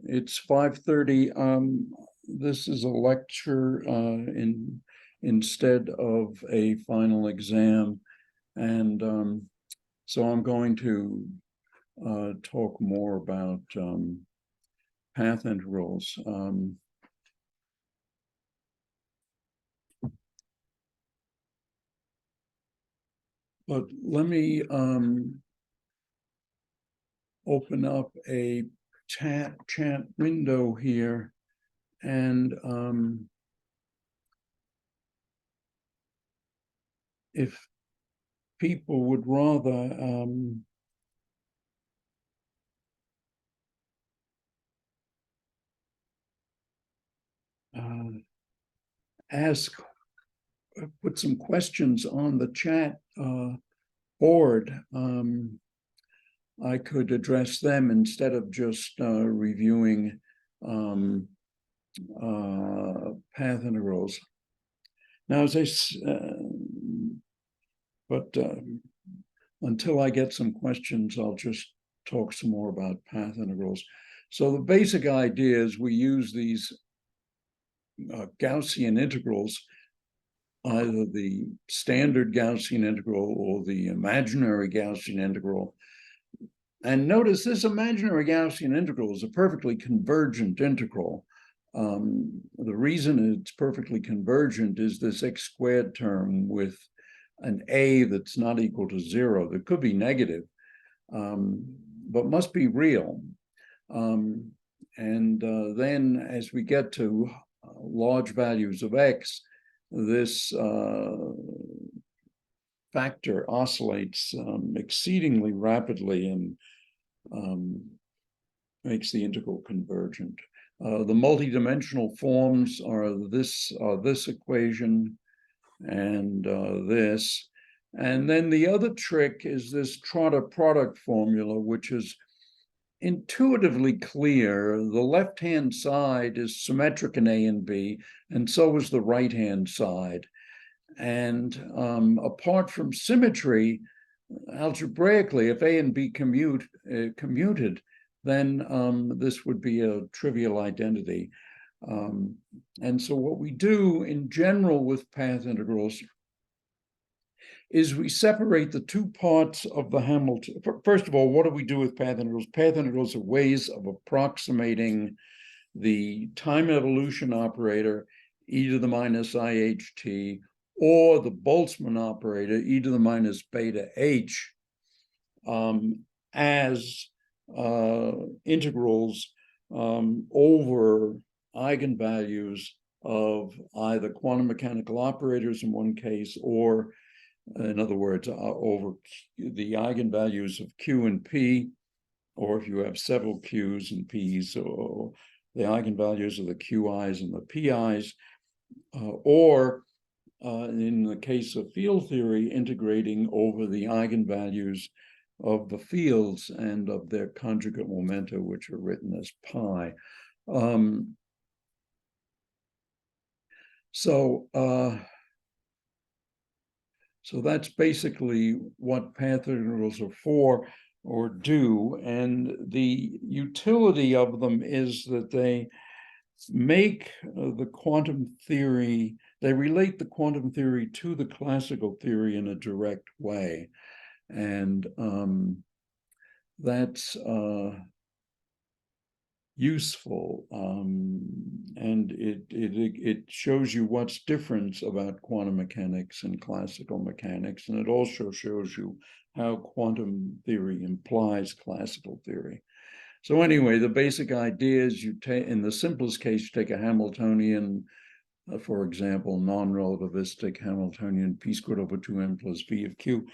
it's 5:30. This is a lecture instead of a final exam, and so I'm going to talk more about path integrals. But let me open up a chat window here, and if people would rather put some questions on the chat board, I could address them instead of just reviewing path integrals. Now, as I until I get some questions, I'll just talk some more about path integrals. So the basic idea is we use these Gaussian integrals, either the standard Gaussian integral or the imaginary Gaussian integral. And notice this imaginary Gaussian integral is a perfectly convergent integral. The reason it's perfectly convergent is this x squared term with an a that's not equal to 0. That could be negative, but must be real. Then as we get to large values of x, this factor oscillates exceedingly rapidly and makes the integral convergent. The multidimensional forms are this equation and this. And then the other trick is this Trotter product formula, which is intuitively clear. The left-hand side is symmetric in A and B, and so is the right-hand side. And apart from symmetry, algebraically, if A and B commuted, then this would be a trivial identity. And so what we do in general with path integrals is we separate the two parts of the Hamilton. First of all, what do we do with path integrals? Path integrals are ways of approximating the time evolution operator, e to the minus iht, or the Boltzmann operator, e to the minus beta h, as integrals over eigenvalues of either quantum mechanical operators in one case, or in other words, over the eigenvalues of q and p, or if you have several q's and p's, or the eigenvalues of the qi's and the pi's, or in the case of field theory, integrating over the eigenvalues of the fields and of their conjugate momenta, which are written as pi. So that's basically what path integrals are for or do. And the utility of them is that they make the quantum theory, they relate the quantum theory to the classical theory in a direct way. And that's useful, and it shows you what's different about quantum mechanics and classical mechanics, and it also shows you how quantum theory implies classical theory. So anyway, the basic idea is you take, in the simplest case, you take a Hamiltonian, for example, non-relativistic Hamiltonian p squared over 2n plus v of q.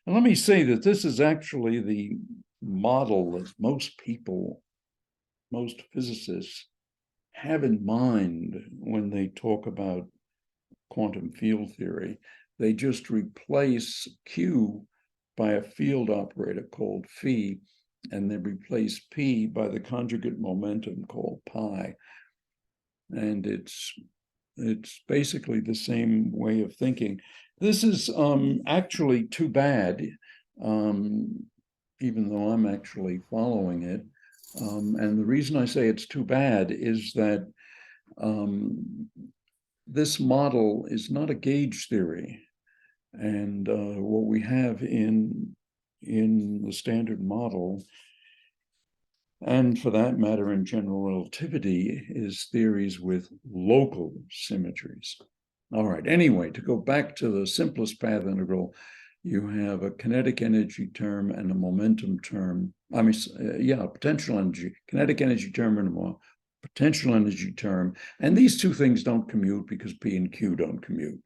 And let me say that this is actually the model that most people, most physicists have in mind when they talk about quantum field theory. They just replace q by a field operator called phi, and they replace p by the conjugate momentum called pi. And it's basically the same way of thinking. This is actually too bad, even though I'm actually following it. And the reason I say it's too bad is that this model is not a gauge theory. And what we have in the standard model, and for that matter in general relativity, is theories with local symmetries. All right, anyway, to go back to the simplest path integral, you have a kinetic energy term and a momentum term. I mean, potential energy, kinetic energy term and a potential energy term. And these two things don't commute because P and Q don't commute.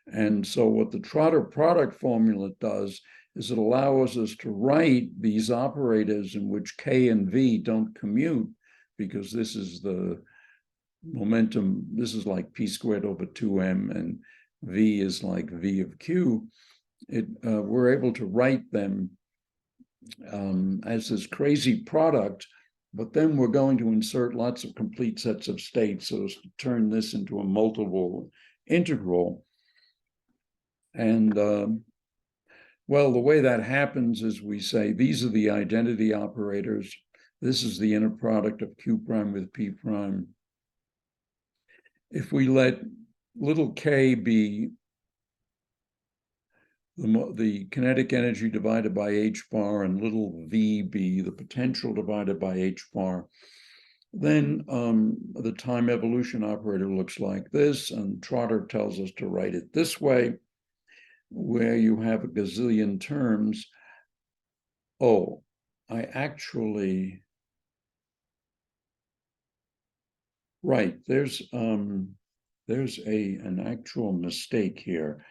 And so what the Trotter product formula does is it allows us to write these operators in which K and V don't commute, because this is the momentum, this is like P squared over 2M, and V is like V of Q. We're able to write them as this crazy product, but then we're going to insert lots of complete sets of states so as to turn this into a multiple integral. And well, the way that happens is we say these are the identity operators. This is the inner product of Q prime with P prime. If we let little k be the kinetic energy divided by h bar and little v be the potential divided by h bar, then the time evolution operator looks like this, and Trotter tells us to write it this way, where you have a gazillion terms. Oh, I actually, right, there's an actual mistake here.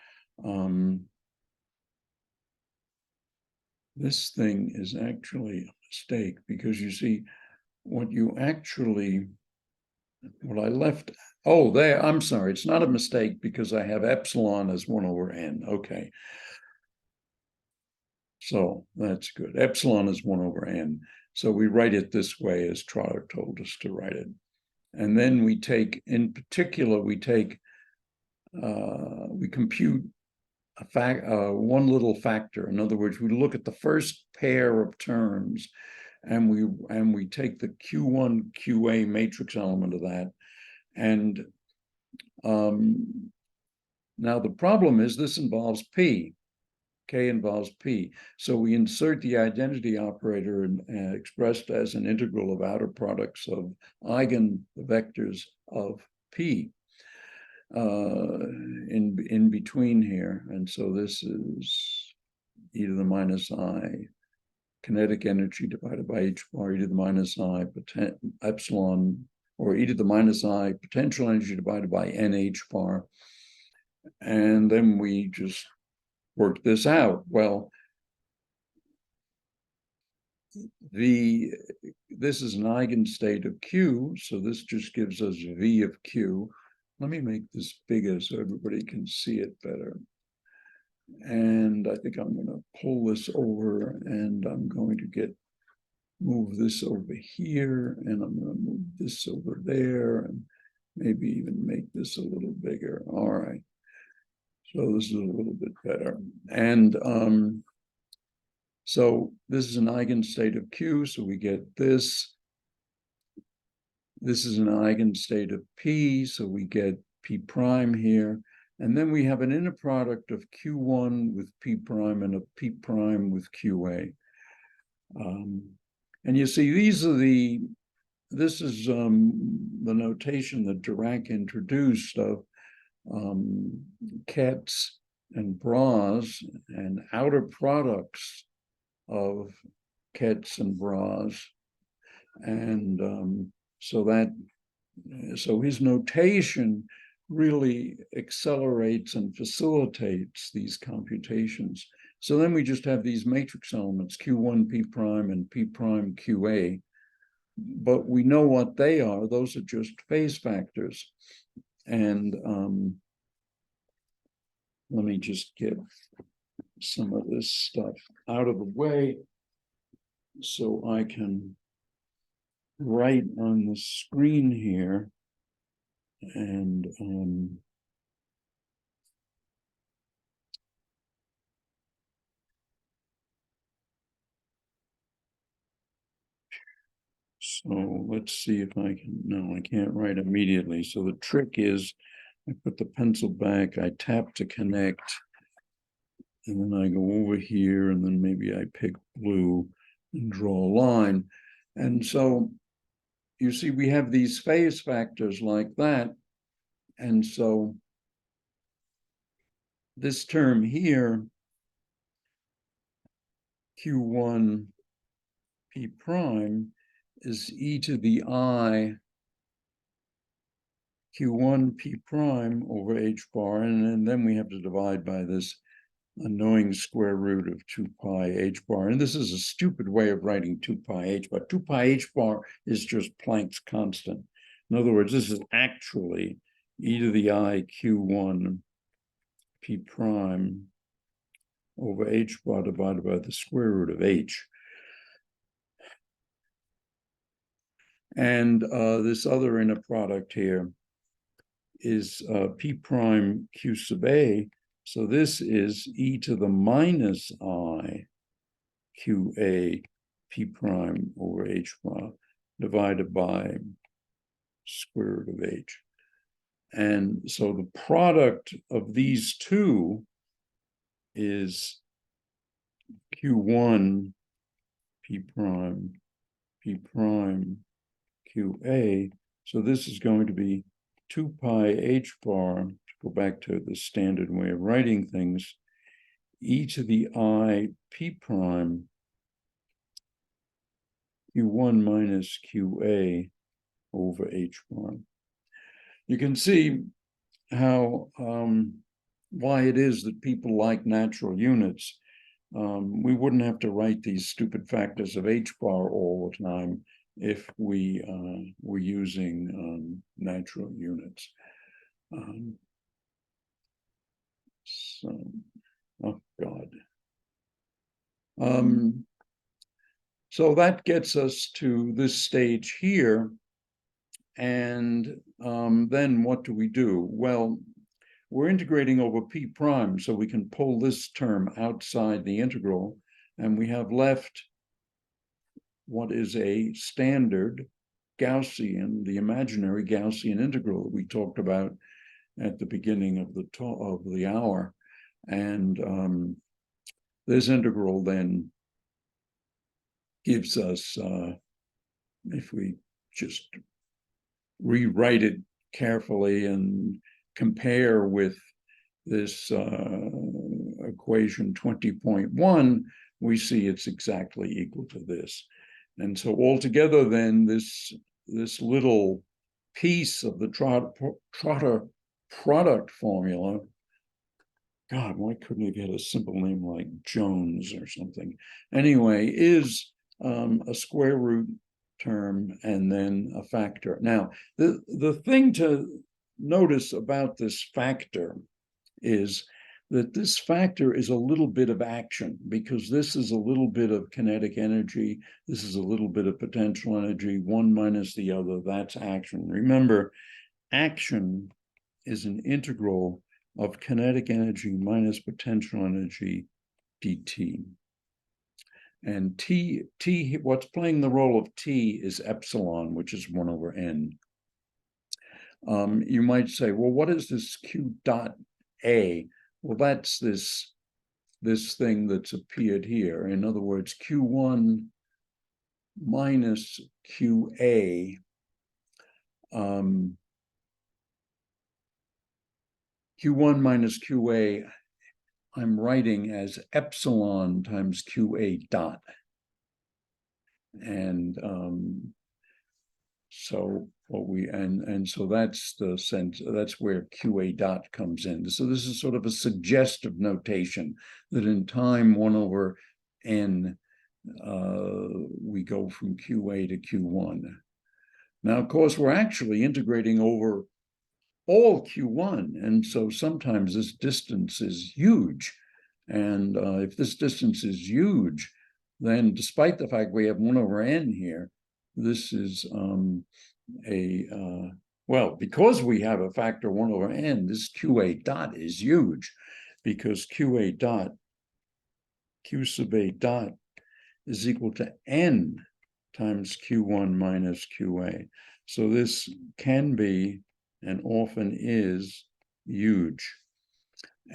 This thing is actually a mistake, because you see what I left, oh, there, I'm sorry, it's not a mistake because I have epsilon as 1 over n. Okay. So that's good. Epsilon is 1 over n. So we write it this way as Trotter told us to write it. And then we take, in particular, we compute one little factor. In other words, we look at the first pair of terms, and we take the Q1 QA matrix element of that. And now the problem is this involves P. K involves P. So we insert the identity operator expressed as an integral of outer products of eigenvectors of P in between here. And so this is e to the minus I kinetic energy divided by h bar, e to the minus I epsilon, or e to the minus I potential energy divided by nh bar. And then we just work this out. Well, this is an eigenstate of Q, so this just gives us V of Q. Let me make this bigger so everybody can see it better. And I think I'm going to pull this over, and I'm going to move this over here, and I'm going to move this over there, and maybe even make this a little bigger. All right. So this is a little bit better. And so this is an eigenstate of Q, so we get this. This is an eigenstate of P, so we get P prime here. And then we have an inner product of Q1 with P prime and a P prime with QA. And you see, this is the notation that Dirac introduced of kets and bras and outer products of kets and bras. And so his notation really accelerates and facilitates these computations. So then we just have these matrix elements, Q1 P prime and P prime QA, but we know what they are. Those are just phase factors. And let me just get some of this stuff out of the way so I can write on the screen here. And So let's see if I can, no, I can't write immediately. So the trick is I put the pencil back, I tap to connect, and then I go over here, and then maybe I pick blue and draw a line. And so you see, we have these phase factors like that. And so this term here, Q1 P prime, is e to the I Q1 P prime over H bar, and then we have to divide by this annoying square root of 2 pi H bar. And this is a stupid way of writing 2 pi H bar. 2 pi H bar is just Planck's constant. In other words, this is actually e to the I Q1 P prime over H bar divided by the square root of H. And this other inner product here is P prime Q sub A. So this is e to the minus I QA P prime over H bar divided by square root of H. And so the product of these two is Q1 P prime QA. So this is going to be 2 pi H bar, to go back to the standard way of writing things, e to the I P prime Q1 minus QA over H bar. You can see how, why it is that people like natural units. We wouldn't have to write these stupid factors of H bar all the time if we were using natural units. So, oh God. So that gets us to this stage here. And then what do we do? Well, we're integrating over P prime, so we can pull this term outside the integral, and we have left what is a standard Gaussian, the imaginary Gaussian integral that we talked about at the beginning of the hour. And this integral then gives us, if we just rewrite it carefully and compare with this equation 20.1, we see it's exactly equal to this. And so altogether then, this little piece of the Trotter product formula, God, why couldn't it get a simple name like Jones or something? Anyway, is a square root term and then a factor. Now, the thing to notice about this factor is that this factor is a little bit of action, because this is a little bit of kinetic energy, this is a little bit of potential energy, one minus the other, that's action. Remember, action is an integral of kinetic energy minus potential energy dt. And T, what's playing the role of T is epsilon, which is 1 over n. You might say, well, what is this Q dot A? Well, that's this thing that's appeared here. In other words, Q1 minus QA, Q1 minus QA, I'm writing as epsilon times QA dot. And so what we, and so that's the sense, that's where QA dot comes in. So this is sort of a suggestive notation that in time 1 over n, we go from QA to Q1. Now, of course, we're actually integrating over all Q1. And so sometimes this distance is huge. And if this distance is huge, then despite the fact we have 1 over n here, this is well, because we have a factor 1 over n, this QA dot is huge, because QA dot, Q sub A dot is equal to n times Q1 minus QA. So this can be and often is huge.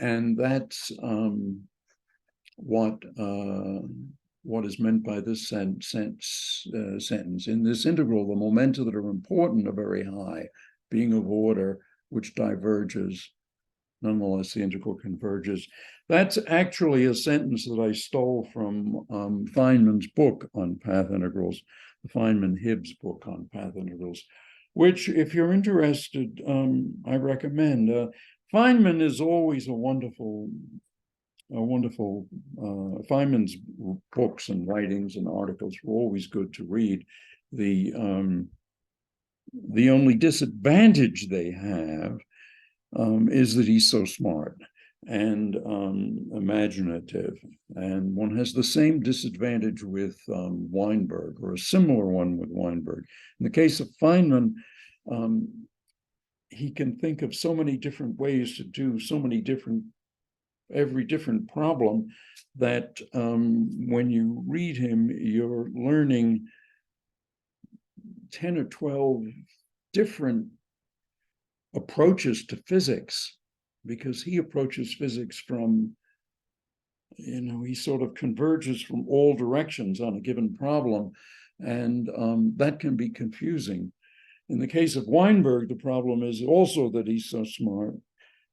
And that's what is meant by this sentence. In this integral, the momenta that are important are very high, being of order, which diverges. Nonetheless, the integral converges. That's actually a sentence that I stole from Feynman's book on path integrals, the Feynman-Hibbs book on path integrals, which, if you're interested, I recommend. Feynman is always a wonderful Feynman's books and writings and articles were always good to read. The only disadvantage they have is that he's so smart and imaginative. And one has the same disadvantage with Weinberg, or a similar one with Weinberg. In the case of Feynman, he can think of so many different ways to do every different problem that when you read him, you're learning 10 or 12 different approaches to physics, because he approaches physics from, he sort of converges from all directions on a given problem, and that can be confusing. In the case of Weinberg, the problem is also that he's so smart,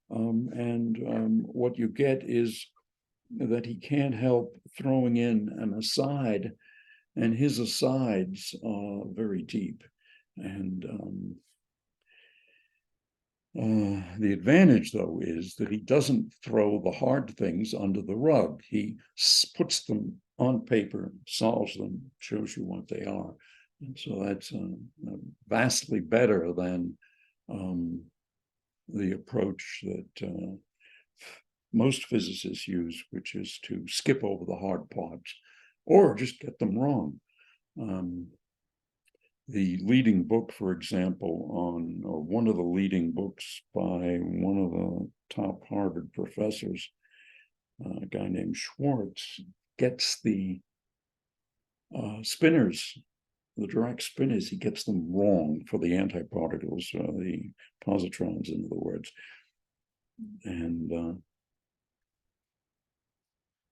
and what you get is that he can't help throwing in an aside, and his asides are very deep. And the advantage, though, is that he doesn't throw the hard things under the rug. He puts them on paper, solves them, shows you what they are. And so that's vastly better than the approach that most physicists use, which is to skip over the hard parts or just get them wrong. The leading book, for example, or one of the leading books by one of the top Harvard professors, a guy named Schwartz, gets the spinors, the direct spinors, he gets them wrong for the antiparticles, the positrons, in other words. And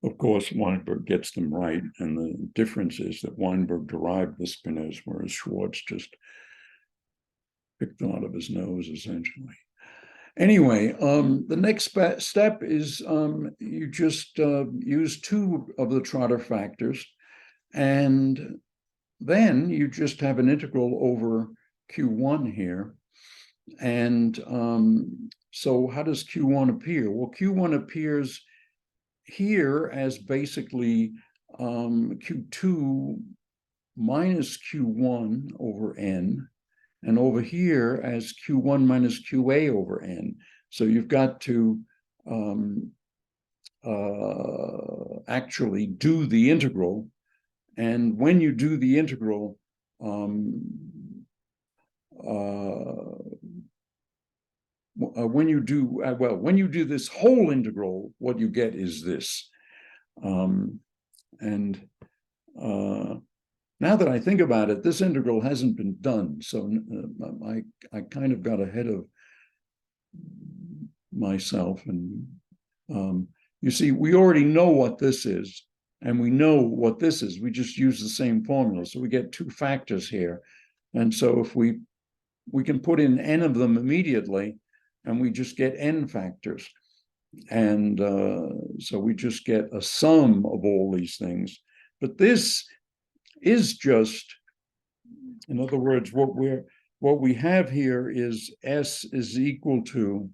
of course, Weinberg gets them right, and the difference is that Weinberg derived the spinors, whereas Schwartz just picked them out of his nose, essentially. Anyway, the next step is you just use two of the Trotter factors, and then you just have an integral over Q1 here. And so how does Q1 appear? Well, Q1 appears here as basically Q2 minus Q1 over n, and over here as Q1 minus QA over n. So you've got to actually do the integral. And when you do the integral, when you do this whole integral, what you get is this. Now that I think about it, this integral hasn't been done, so I kind of got ahead of myself. And you see, we already know what this is, and we know what this is. We just use the same formula, so we get two factors here. And so if we can put in n of them immediately, and we just get n factors. And so we just get a sum of all these things. But this is just, in other words, what we have here is S is equal to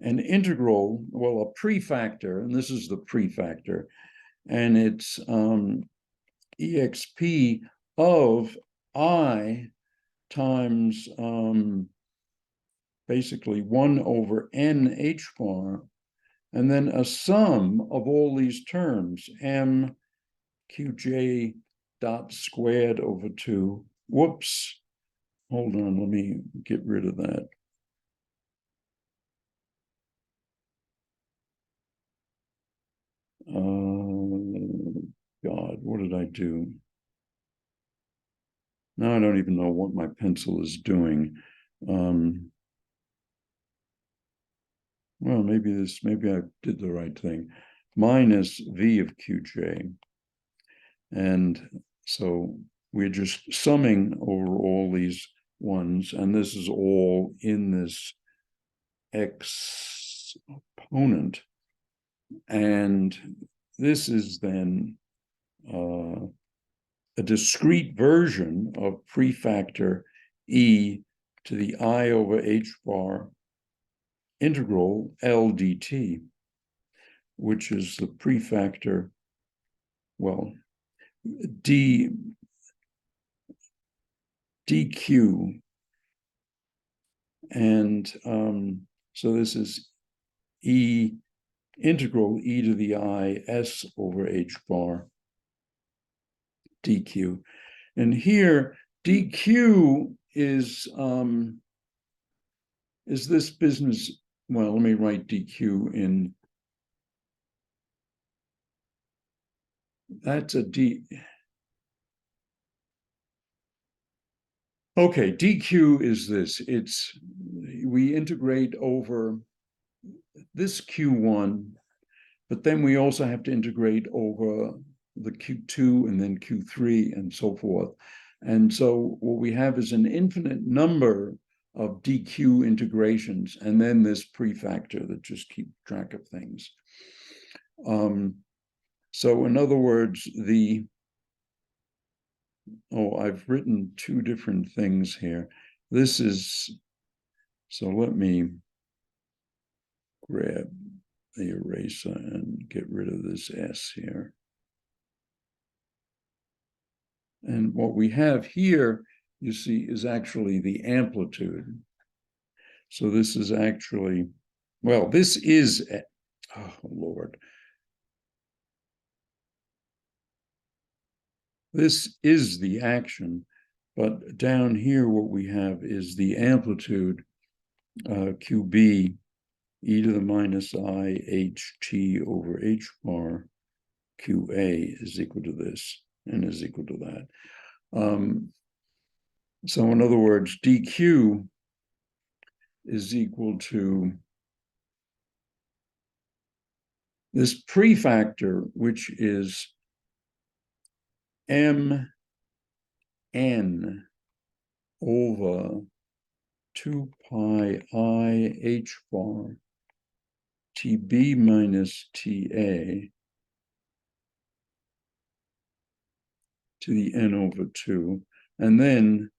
an integral, well, a prefactor, and this is the prefactor, and it's exp of I times basically 1 over n h bar, and then a sum of all these terms, m qj dot squared over 2. Whoops, hold on, let me get rid of that. what did I do? Now I don't even know what my pencil is doing. Well, maybe I did the right thing. Minus V of Qj. And so we're just summing over all these ones, and this is all in this exponent. And this is then a discrete version of prefactor e to the I over h bar integral L dt, which is the prefactor, well, dq. And so this is e integral e to the I s over h bar dq. And here dq is this business. Well, let me write dq in, that's a d. Okay, dq is this. We integrate over this q1, but then we also have to integrate over the q2 and then q3 and so forth. And so what we have is an infinite number of dq integrations, and then this prefactor that just keeps track of things. So in other words, I've written two different things here. This is, so let me grab the eraser and get rid of this S here. And what we have here, you see, is actually the amplitude. So this is actually, well, this is, oh Lord. This is the action, but down here what we have is the amplitude, QB, e to the minus I ht over h bar QA is equal to this and is equal to that. So in other words, dq is equal to this prefactor, which is mn over 2 pi I h bar tb minus ta to the n over 2, and then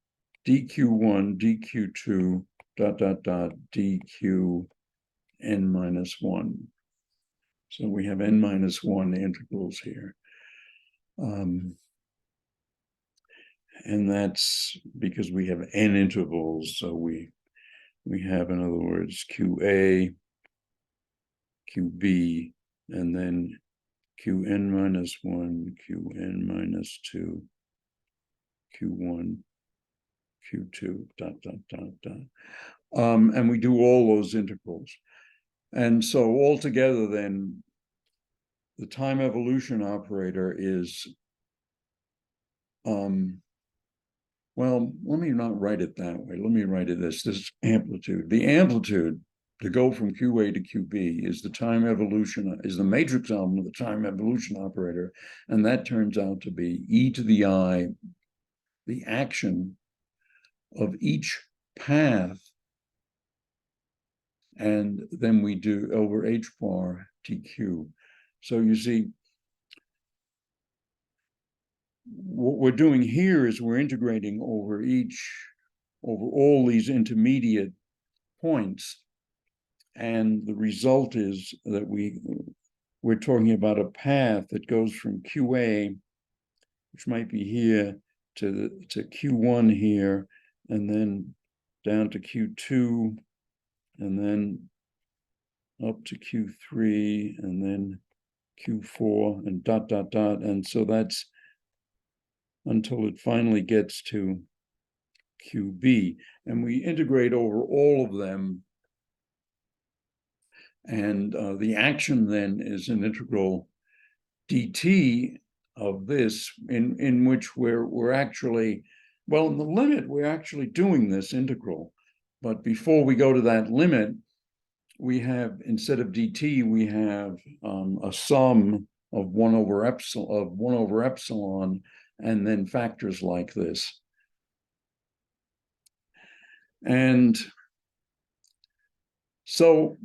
dq1, dq2, dot, dot, dot, dq n minus 1. So we have n minus 1 integrals here. And that's because we have n intervals. So we have, in other words, QA, QB, and then Qn minus 1, Qn minus 2, Q1, Q2, dot, dot, dot, dot. And we do all those integrals. And so altogether then, the time evolution operator is, well, let me not write it that way. Let me write it this amplitude. The amplitude to go from QA to QB is the time evolution, is the matrix element of the time evolution operator. And that turns out to be e to the I, the action of each path. And then we do over h bar tq. So you see, what we're doing here is we're integrating over all these intermediate points. And the result is that we're talking about a path that goes from QA, which might be here, to Q1 here, and then down to Q2, and then up to Q3, and then Q4, and dot, dot, dot. And so that's until it finally gets to QB. And we integrate over all of them. And the action then is an integral dt of this, in which we're actually, well, in the limit, we're actually doing this integral. But before we go to that limit, we have, instead of dt, we have a sum of 1 over epsilon, and then factors like this. And so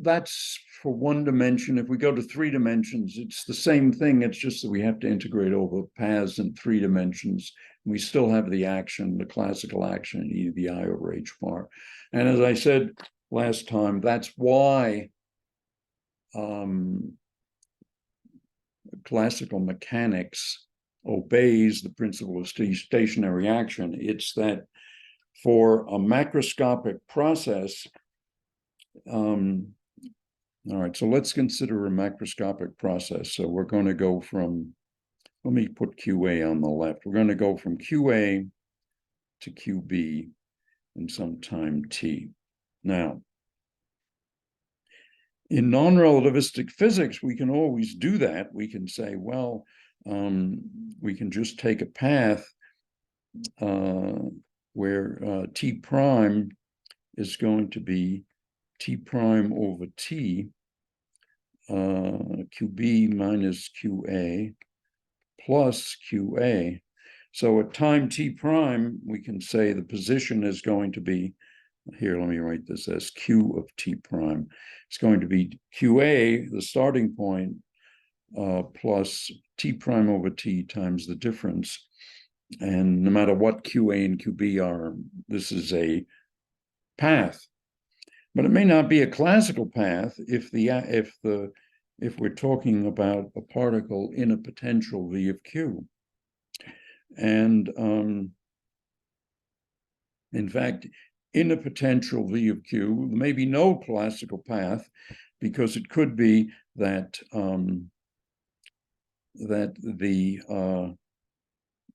that's for one dimension. If we go to 3 dimensions, it's the same thing. It's just that we have to integrate over paths in 3 dimensions. We still have the action, the classical action, e to the I over h bar. And as I said last time, that's why classical mechanics obeys the principle of stationary action. It's that for a macroscopic process, all right, so let's consider a macroscopic process. So we're going to go from, let me put QA on the left. We're going to go from QA to QB in some time t. Now, in non-relativistic physics, we can always do that. We can say, well, we can just take a path where t prime is going to be t prime over t, QB minus QA plus QA. So at time t prime, we can say the position is going to be, here, let me write this as Q of t prime. It's going to be QA, the starting point, plus t prime over t times the difference. And no matter what QA and QB are, this is a path. But it may not be a classical path if we're talking about a particle in a potential V of Q. And in fact, in a potential V of Q, there may be no classical path, because it could be that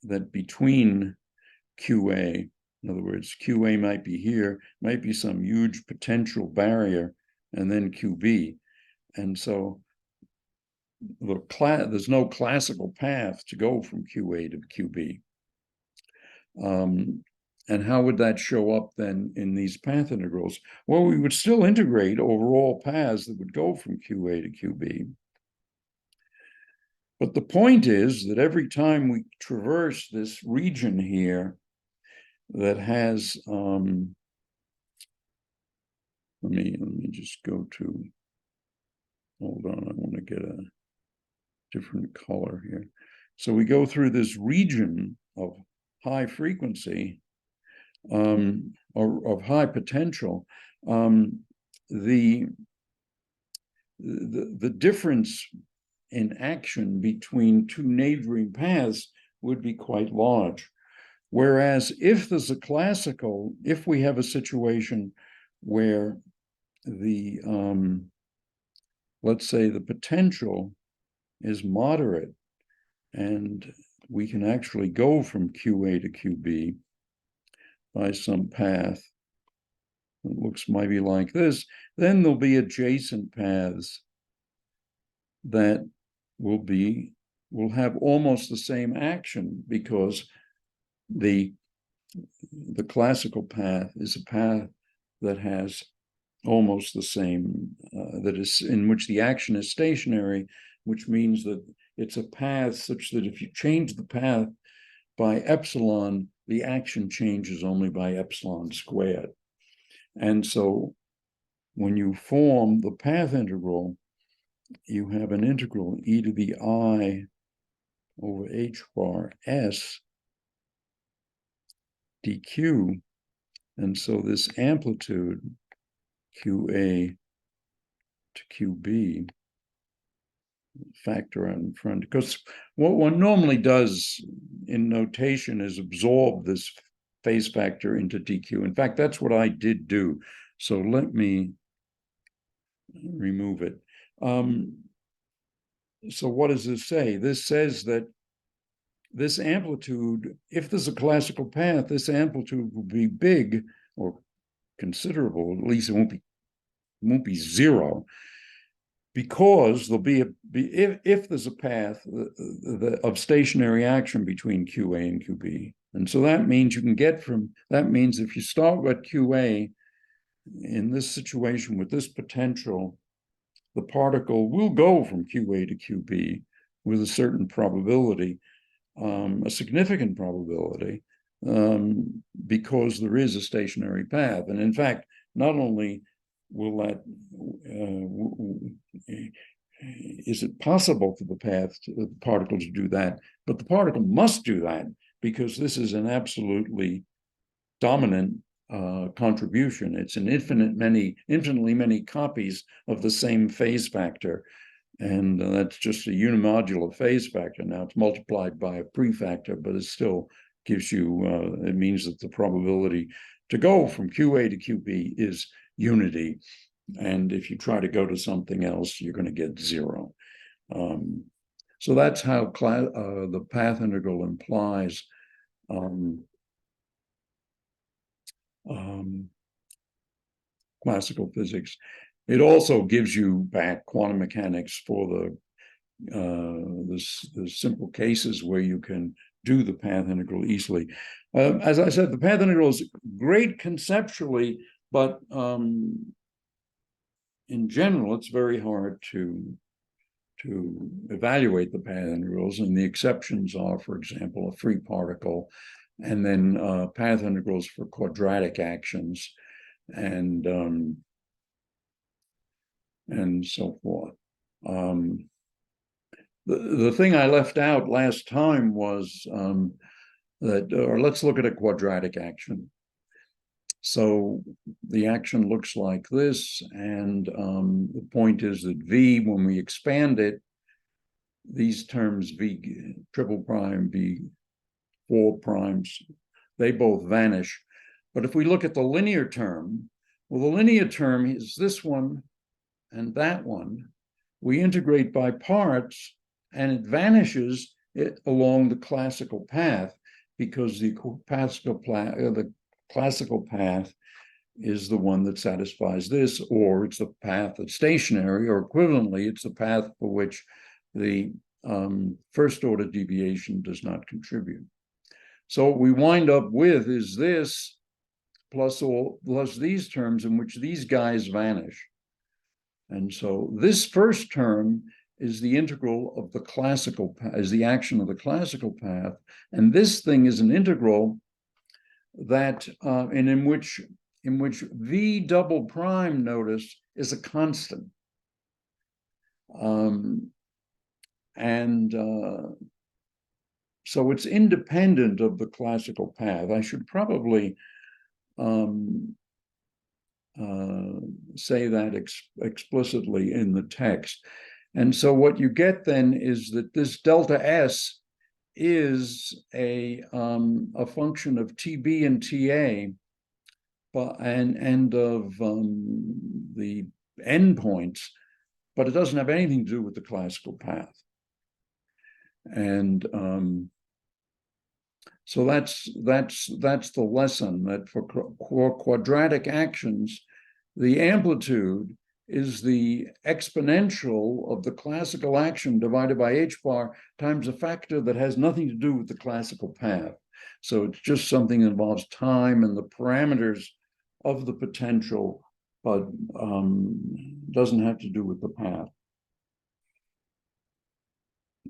that between QA, in other words, QA might be here, might be some huge potential barrier, and then QB. And so there's no classical path to go from QA to QB. And how would that show up then in these path integrals? Well, we would still integrate over all paths that would go from QA to QB. But the point is that every time we traverse this region here that has, let me just go to, hold on, I want to get a different color here. So we go through this region of high frequency, or of high potential. The difference in action between 2 neighboring paths would be quite large. Whereas if there's a classical, if we have a situation where the, let's say the potential is moderate, and we can actually go from QA to QB by some path that looks maybe like this, then there'll be adjacent paths that will have almost the same action, because the classical path is a path that has almost the same, that is in which the action is stationary, which means that it's a path such that if you change the path by epsilon, the action changes only by epsilon squared. And so when you form the path integral, you have an integral e to the I over h bar s dq. And so this amplitude QA to QB, factor out in front, because what one normally does in notation is absorb this phase factor into dq. In fact, that's what I did do. So let me remove it. So what does this say? This says that this amplitude, if there's a classical path, this amplitude will be big or considerable. At least it won't be zero. because there'll be if there's a path of stationary action between QA and QB. And so that means you can get from, that means if you start at QA, in this situation with this potential, the particle will go from QA to QB with a certain probability, a significant probability, because there is a stationary path. And in fact, not only will that, is it possible for the particle to do that, but the particle must do that, because this is an absolutely dominant contribution. It's an infinitely many copies of the same phase factor. And that's just a unimodular phase factor. Now it's multiplied by a prefactor, but it still gives you, it means that the probability to go from QA to QB is unity. And if you try to go to something else, you're going to get zero. So that's how the path integral implies classical physics. It also gives you back quantum mechanics for the simple cases where you can do the path integral easily. As I said, the path integral is great conceptually, but in general, it's very hard to evaluate the path integrals. And the exceptions are, for example, a free particle, and then path integrals for quadratic actions, and so forth. The thing I left out last time was that, or let's look at a quadratic action. So the action looks like this, and the point is that V, when we expand it, these terms V triple prime, V four primes, they both vanish. But if we look at the linear term, well, the linear term is this one and that one. We integrate by parts, and it vanishes along the classical path, because the classical path is the one that satisfies this, or it's the path that's stationary, or equivalently, it's the path for which the first order deviation does not contribute. So what we wind up with is this plus these terms in which these guys vanish. And so this first term is the integral of the classical path, is the action of the classical path. And this thing is an integral that, and in which V double prime, notice, is a constant. So it's independent of the classical path. I should probably say that explicitly in the text. And so what you get then is that this delta S is a function of TB and TA, and of the endpoints, but it doesn't have anything to do with the classical path. And so that's the lesson, that for quadratic actions, the amplitude is the exponential of the classical action divided by h bar times a factor that has nothing to do with the classical path. So it's just something that involves time and the parameters of the potential, but doesn't have to do with the path.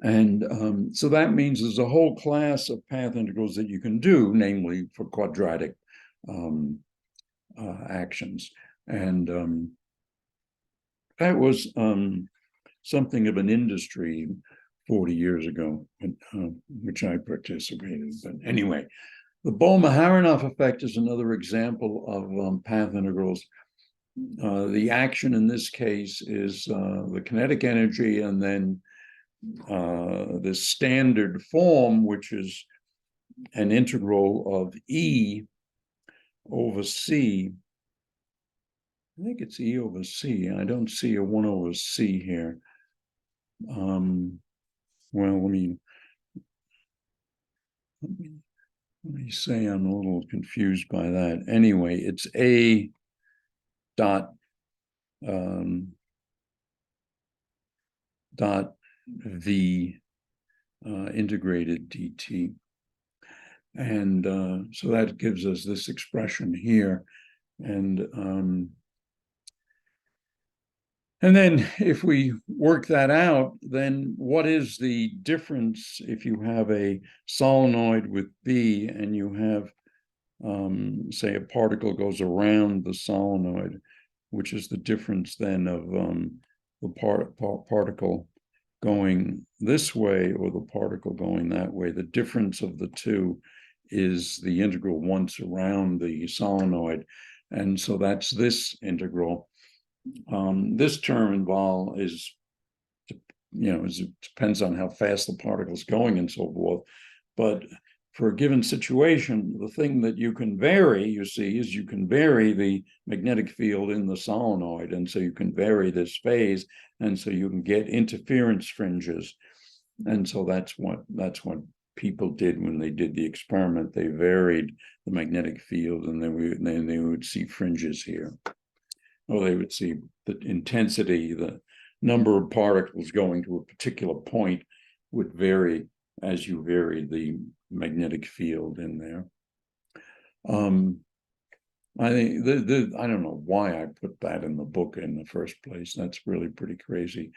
And so that means there's a whole class of path integrals that you can do, namely for quadratic actions. And that was something of an industry 40 years ago, which I participated. But anyway, the Bol-Maharonov effect is another example of path integrals. The action in this case is the kinetic energy, and then the standard form, which is an integral of E over C. I think it's E over C. I don't see a 1 over C here. Well, let me say I'm a little confused by that. Anyway, it's A dot dot v integrated dt. And so that gives us this expression here. And then if we work that out, then what is the difference if you have a solenoid with B and you have, say, a particle goes around the solenoid, which is the difference then of the particle going this way or the particle going that way. The difference of the two is the integral once around the solenoid. And so that's this integral. This term involved is, it depends on how fast the particle's going and so forth. But for a given situation, the thing that you can vary, you see, is you can vary the magnetic field in the solenoid. And so you can vary this phase. And so you can get interference fringes. And so that's what people did when they did the experiment. They varied the magnetic field, and then they would see fringes here. Or they would see the intensity, the number of particles going to a particular point would vary as you vary the magnetic field in there. I think I don't know why I put that in the book in the first place. That's really pretty crazy.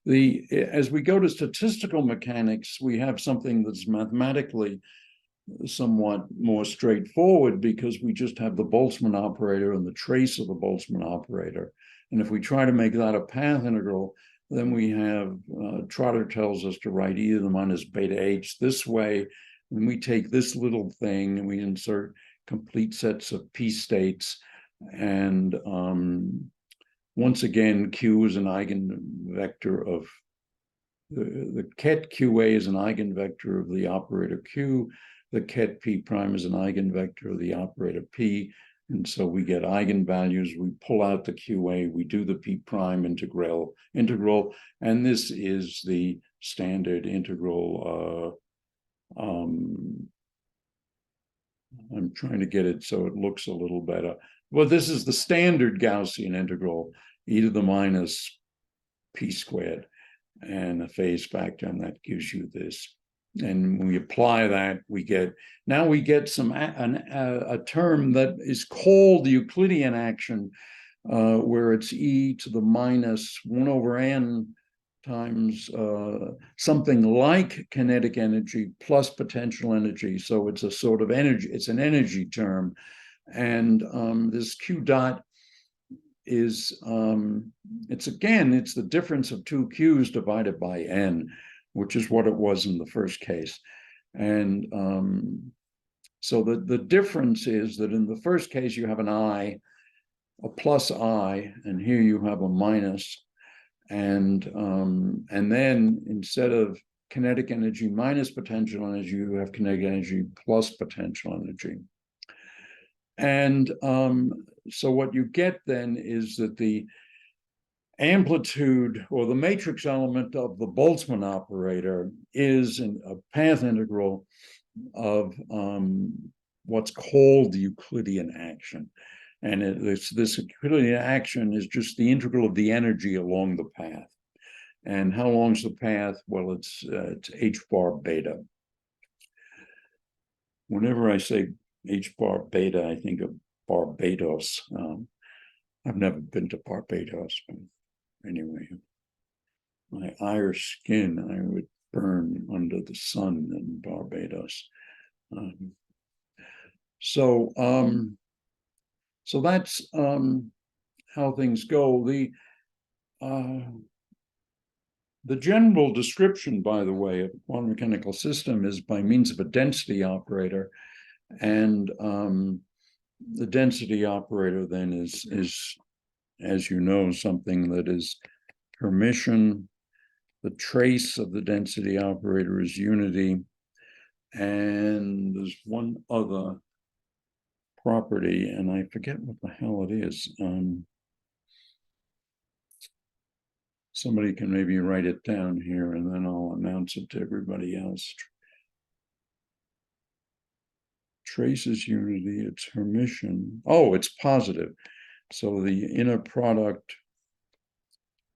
As we go to statistical mechanics, we have something that's mathematically somewhat more straightforward because we just have the Boltzmann operator and the trace of the Boltzmann operator. And if we try to make that a path integral, then we have, Trotter tells us to write e to the minus beta h this way. And we take this little thing and we insert complete sets of p states. And once again, Q is an eigenvector of the ket QA is an eigenvector of the operator Q. The ket P prime is an eigenvector of the operator P. And so we get eigenvalues, we pull out the QA, we do the P prime integral, and this is the standard integral. I'm trying to get it so it looks a little better. Well, this is the standard Gaussian integral, e to the minus p squared, and a phase factor, and that gives you this. And when we apply that, we get a term that is called the Euclidean action, where it's e to the minus 1 over n times something like kinetic energy plus potential energy. So it's a sort of energy, it's an energy term. And this q dot is, it's the difference of two q's divided by n, which is what it was in the first case. And so the difference is that in the first case, you have an I, a plus I, and here you have a minus. And then instead of kinetic energy minus potential energy, you have kinetic energy plus potential energy. And so what you get then is that the amplitude or the matrix element of the Boltzmann operator is a path integral of what's called the Euclidean action. And this Euclidean action is just the integral of the energy along the path. And how long's the path? Well, it's h bar beta. Whenever I say h bar beta, I think of Barbados. I've never been to Barbados, but anyway, my Irish skin, I would burn under the sun in Barbados. So that's how things go. The general description, by the way, of a quantum mechanical system is by means of a density operator. And the density operator then is, as you know, something that is Hermitian. The trace of the density operator is unity. And there's one other property, and I forget what the hell it is. Somebody can maybe write it down here, and then I'll announce it to everybody else. Trace is unity, it's Hermitian. Oh, it's positive. So the inner product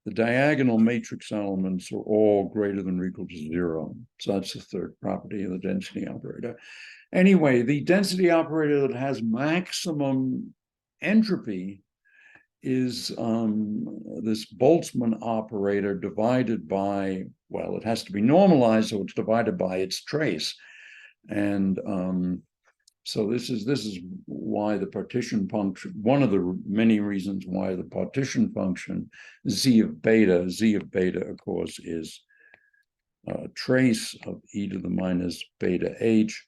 the diagonal matrix elements are all greater than or equal to 0. So that's the third property of the density operator. Anyway, the density operator that has maximum entropy is this Boltzmann operator divided by, well, it has to be normalized, so it's divided by its trace. And so this is why the partition function, one of the many reasons why the partition function z of beta, of course, is a trace of e to the minus beta h.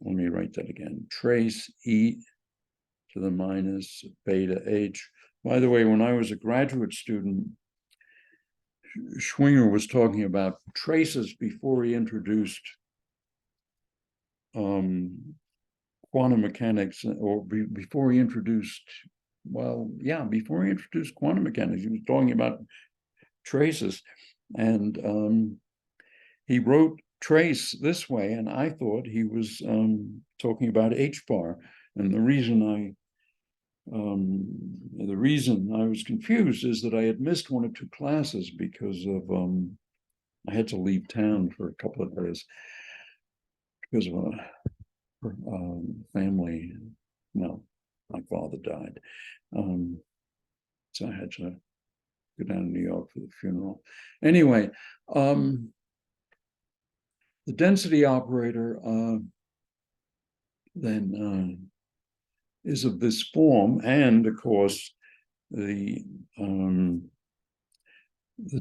Let me write that again. Trace e to the minus beta h. By the way, when I was a graduate student, Schwinger was talking about traces before he introduced quantum mechanics, or before he introduced, well, yeah, before he introduced quantum mechanics, he was talking about traces. And he wrote trace this way, and I thought he was talking about H bar. And the reason I was confused is that I had missed one or two classes because of I had to leave town for a couple of days because of a family. No, my father died, so I had to go down to New York for the funeral. Anyway, the density operator then is of this form, and of course the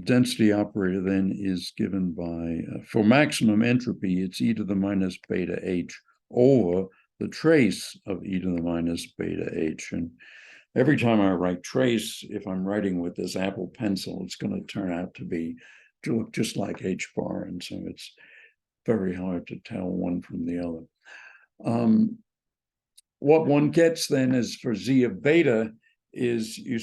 density operator then is given by, for maximum entropy, it's e to the minus beta h over the trace of e to the minus beta h. And every time I write trace, if I'm writing with this Apple pencil, it's going to turn out to look just like H bar, and so it's very hard to tell one from the other. What one gets then is for z of beta is you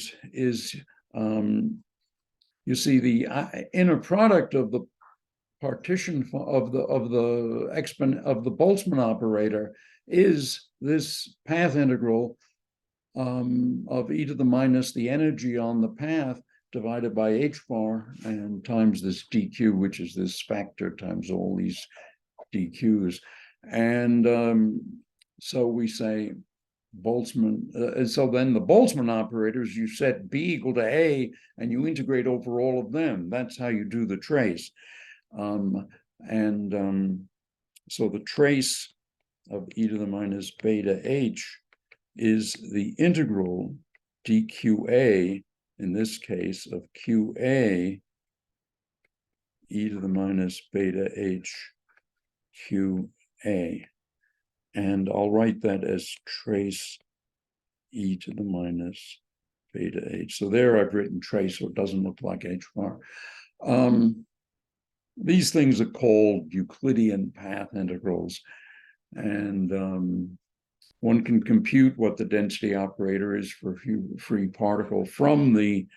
see the inner product of the partition of the Boltzmann operator is this path integral of e to the minus the energy on the path divided by h bar and times this dq, which is this factor times all these dqs. And so we say Boltzmann, and so then the Boltzmann operators, you set b equal to a and you integrate over all of them. That's how you do the trace. So the trace of e to the minus beta h is the integral dqa, in this case, of qa e to the minus beta h qa. And I'll write that as trace e to the minus beta h. So there I've written trace, so it doesn't look like h bar. These things are called Euclidean path integrals. And one can compute what the density operator is for a free particle from the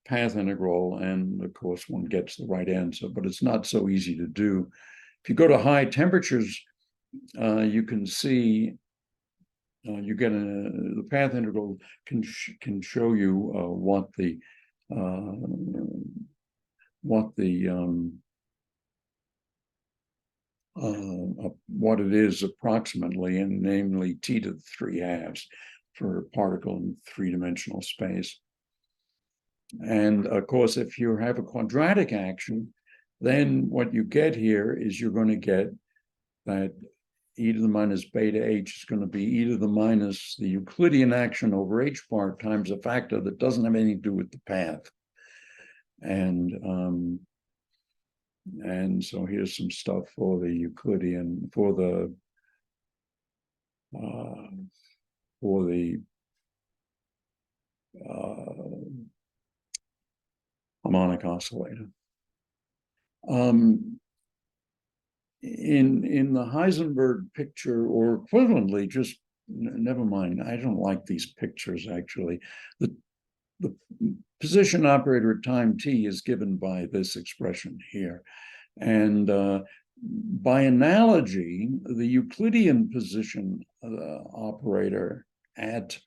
path integral, and of course one gets the right answer, but it's not so easy to do. If you go to high temperatures, you can see you get the path integral can show you what it is approximately, and namely t to the 3/2 for a particle in three-dimensional space. And of course, if you have a quadratic action, then what you get here is you're going to get that e to the minus beta h is going to be e to the minus the Euclidean action over h bar times a factor that doesn't have anything to do with the path. And so here's some stuff for the Euclidean, for the harmonic oscillator. In the Heisenberg picture, or equivalently, just never mind, I don't like these pictures actually. The position operator at time t is given by this expression here. And by analogy, the Euclidean position operator at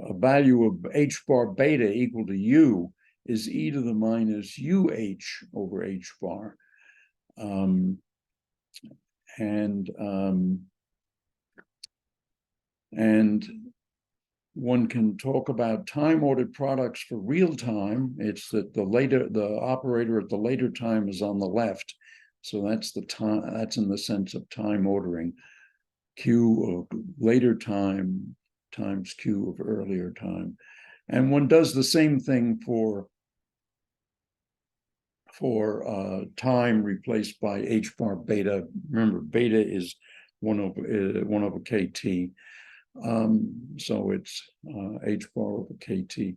a value of h bar beta equal to u is e to the minus uh over h bar. And one can talk about time-ordered products for real time. It's that the operator at the later time is on the left. So that's the time, that's in the sense of time ordering. Q of later time times Q of earlier time. And one does the same thing for time replaced by h bar beta. Remember, beta is 1 over kt. So it's h bar over kt.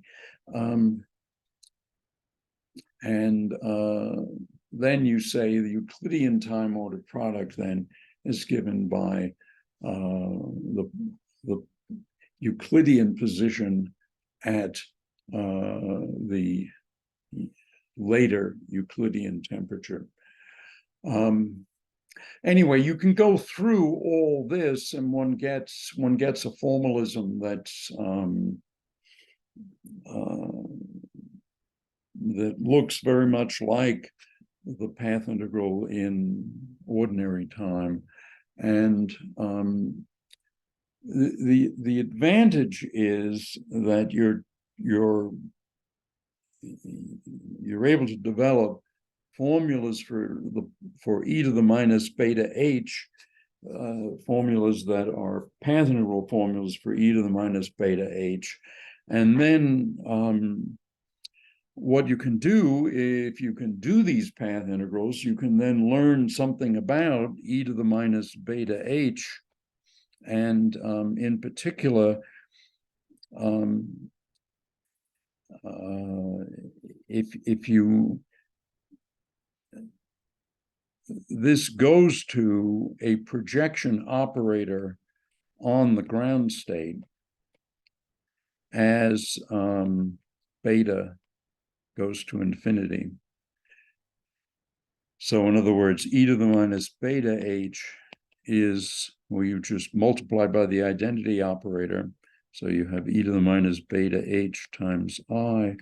Then you say the Euclidean time-ordered product then is given by the Euclidean position at the later Euclidean temperature. Anyway, you can go through all this, and one gets a formalism that's that looks very much like the path integral in ordinary time. And the advantage is that you're able to develop formulas for e to the minus beta h, formulas that are path integral formulas for e to the minus beta h. And then what you can do, if you can do these path integrals, you can then learn something about e to the minus beta h. And in particular, if you, this goes to a projection operator on the ground state as beta goes to infinity. So in other words, e to the minus beta h is, well, you just multiply by the identity operator. So you have e to the minus beta h times I.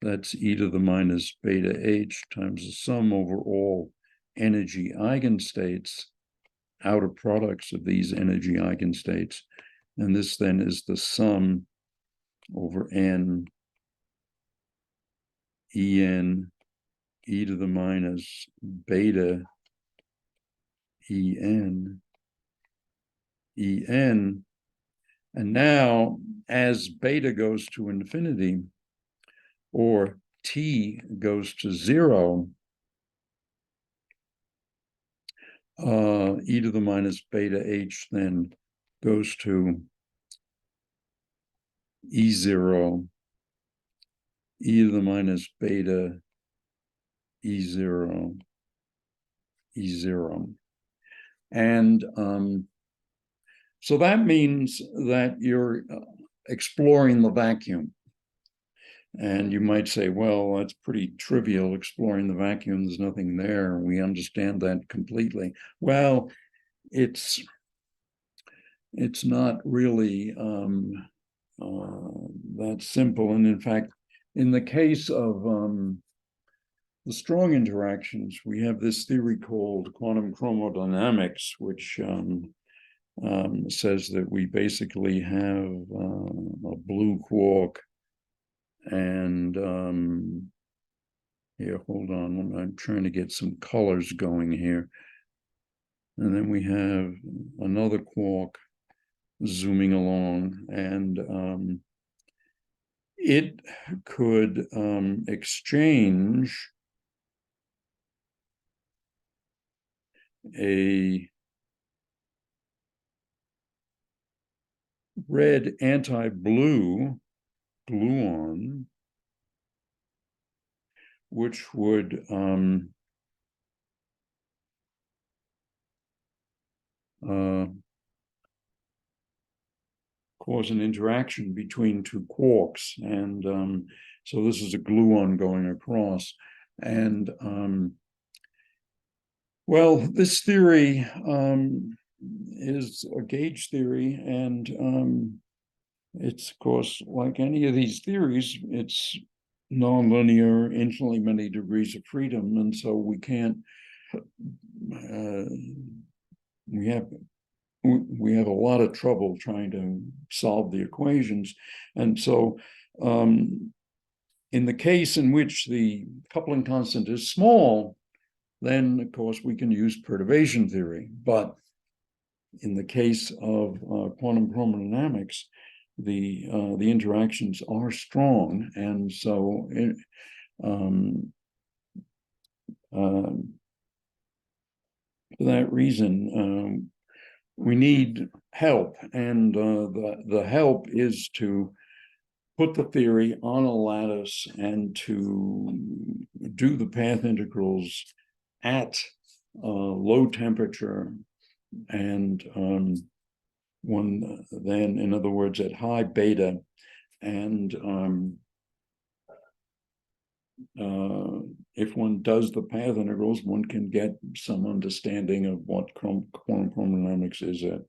That's e to the minus beta h times the sum over all energy eigenstates, outer products of these energy eigenstates. And this then is the sum over n en e to the minus beta en. And now, as beta goes to infinity, or t goes to 0, e to the minus beta h then goes to E0, e to the minus beta E0, E0. And so that means that you're exploring the vacuum. And you might say, well, that's pretty trivial, exploring the vacuum. There's nothing there. We understand that completely. Well, it's not really that simple. And in fact, in the case of the strong interactions, we have this theory called quantum chromodynamics, which says that we basically have a blue quark. And here, hold on, I'm trying to get some colors going here. And then we have another quark zooming along, and it could exchange a red anti-blue gluon, which would cause an interaction between two quarks. And so this is a gluon going across. And well, this theory is a gauge theory, and it's, of course, like any of these theories, it's nonlinear, infinitely many degrees of freedom, and so we can't. We have a lot of trouble trying to solve the equations, and so in the case in which the coupling constant is small, then of course we can use perturbation theory. But in the case of quantum chromodynamics, the interactions are strong, and so for that reason, we need help, and the help is to put the theory on a lattice and to do the path integrals at low temperature, and then, in other words, at high beta, and if one does the path integrals, one can get some understanding of what quantum chromodynamics is at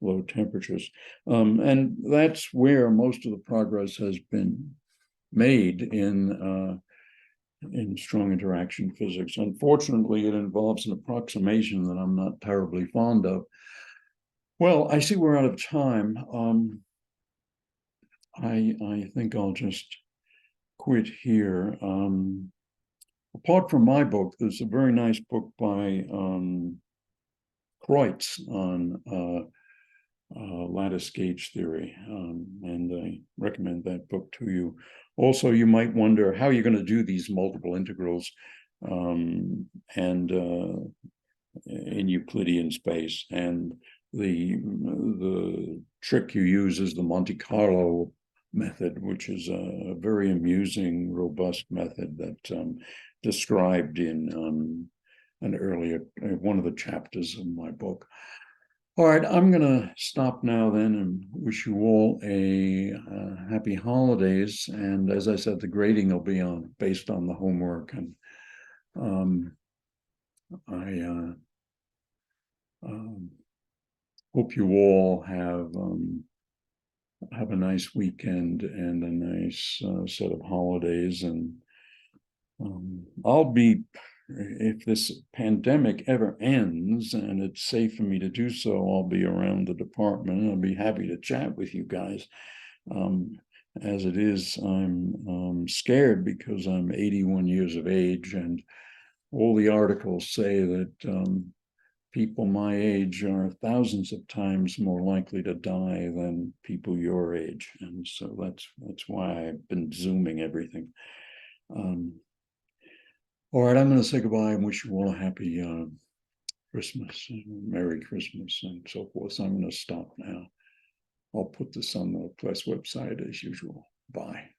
low temperatures. And that's where most of the progress has been made in strong interaction physics. Unfortunately, it involves an approximation that I'm not terribly fond of. Well, I see we're out of time. I think I'll just quit here. Apart from my book, there's a very nice book by Kreutz on lattice gauge theory, and I recommend that book to you. Also, you might wonder how you're going to do these multiple integrals and in Euclidean space, and the trick you use is the Monte Carlo method, which is a very amusing, robust method that described in an earlier one of the chapters of my book. All right, I'm going to stop now then and wish you all a happy holidays. And as I said, the grading will be based on the homework, and I hope you all have a nice weekend and a nice set of holidays. And I'll be, if this pandemic ever ends and it's safe for me to do so, I'll be around the department. I'll be happy to chat with you guys. As it is, I'm scared because I'm 81 years of age, and all the articles say that people my age are thousands of times more likely to die than people your age, and so that's why I've been Zooming everything. All right, I'm going to say goodbye and wish you all a happy Christmas, Merry Christmas, and so forth. So I'm going to stop now. I'll put this on the press website as usual. Bye.